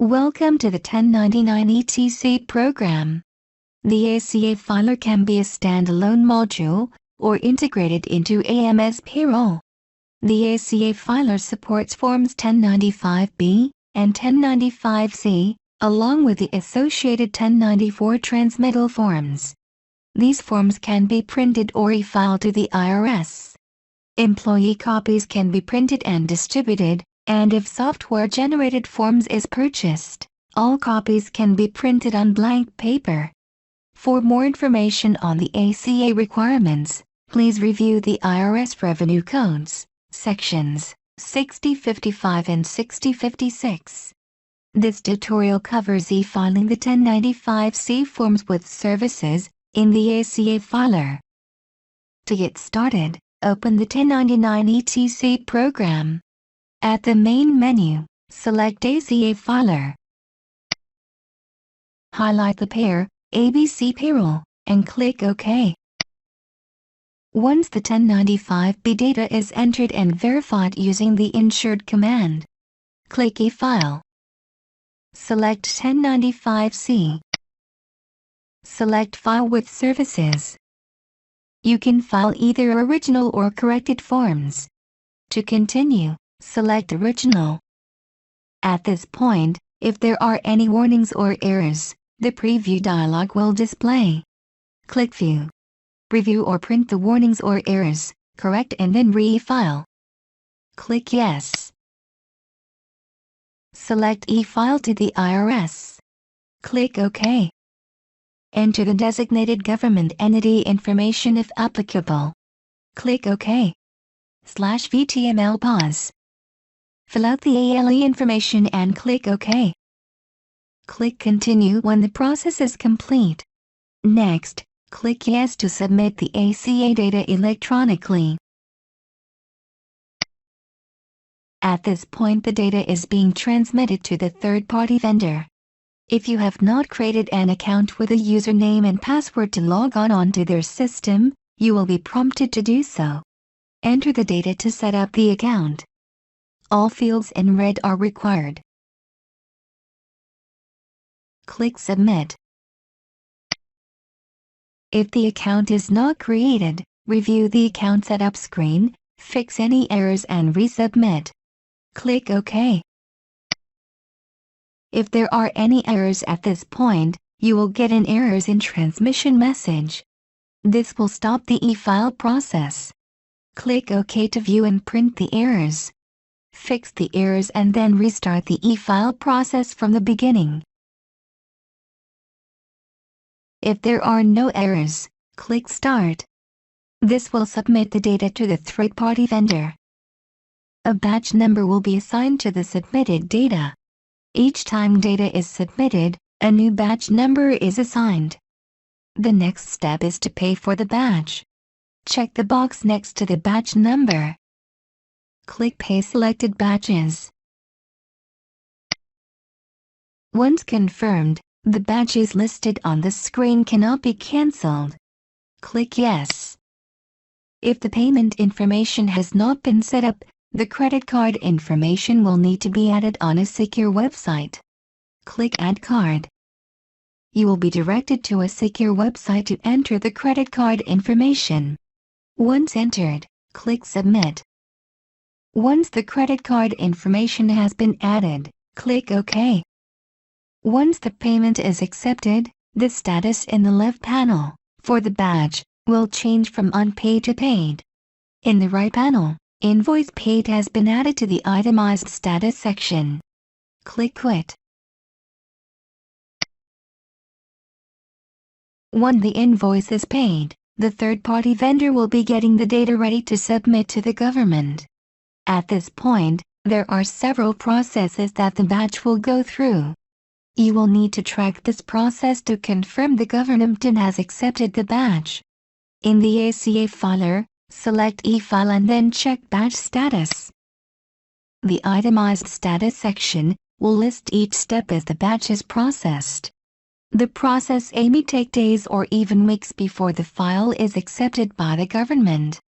Welcome to the 1099 ETC program. The ACA filer can be a standalone module, or integrated into AMS payroll. The ACA filer supports Forms 1095B and 1095C, along with the associated 1094 transmittal forms. These forms can be printed or e-filed to the IRS. Employee copies can be printed and distributed, and if software-generated forms is purchased, all copies can be printed on blank paper. For more information on the ACA requirements, please review the IRS Revenue Codes, Sections 6055 and 6056. This tutorial covers e-filing the 1095C forms with services in the ACA filer. To get started, open the 1099 ETC program. At the main menu, select ACA filer. Highlight the pair, ABC Payroll, and click OK. Once the 1095B data is entered and verified using the insured command, click E-File. Select 1095C. Select File with Services. You can file either original or corrected forms. To continue, select Original. At this point, if there are any warnings or errors, the preview dialog will display. Click View. Review or print the warnings or errors, correct and then re-file. Click Yes. Select E-File to the IRS. Click OK. Enter the designated government entity information if applicable. Click OK. /VTML pause. Fill out the ALE information and click OK. Click Continue when the process is complete. Next, click Yes to submit the ACA data electronically. At this point, the data is being transmitted to the third-party vendor. If you have not created an account with a username and password to log on onto their system, you will be prompted to do so. Enter the data to set up the account. All fields in red are required. Click Submit. If the account is not created, review the account setup screen, fix any errors and resubmit. Click OK. If there are any errors at this point, you will get an errors in transmission message. This will stop the e-file process. Click OK to view and print the errors. Fix the errors and then restart the e-file process from the beginning. If there are no errors, click Start. This will submit the data to the third-party vendor. A batch number will be assigned to the submitted data. Each time data is submitted, a new batch number is assigned. The next step is to pay for the batch. Check the box next to the batch number. Click Pay selected batches. Once confirmed, the batches listed on the screen cannot be cancelled. Click Yes. If the payment information has not been set up, the credit card information will need to be added on a secure website. Click Add Card. You will be directed to a secure website to enter the credit card information. Once entered, click Submit. Once the credit card information has been added, click OK. Once the payment is accepted, the status in the left panel, for the batch, will change from unpaid to paid. In the right panel, Invoice Paid has been added to the Itemized Status section. Click Quit. When the invoice is paid, the third-party vendor will be getting the data ready to submit to the government. At this point, there are several processes that the batch will go through. You will need to track this process to confirm the government has accepted the batch. In the ACA filer, select E-File and then check Batch Status. The Itemized Status section will list each step as the batch is processed. The process may take days or even weeks before the file is accepted by the government.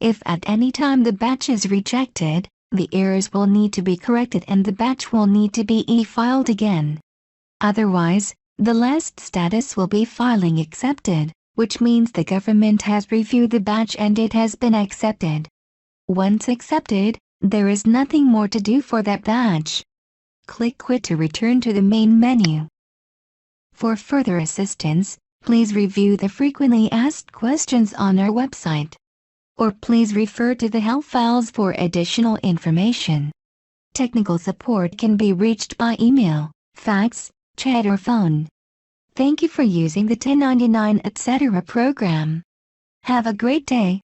If at any time the batch is rejected, The errors will need to be corrected and the batch will need to be e-filed again. Otherwise, the last status will be filing accepted, which means the government has reviewed the batch and it has been accepted. Once accepted, there is nothing more to do for that batch. Click Quit to return to the main menu. For further assistance, please review the frequently asked questions on our website. Or please refer to the help files for additional information. Technical support can be reached by email, fax, chat or phone. Thank you for using the 1099 etc. program. Have a great day.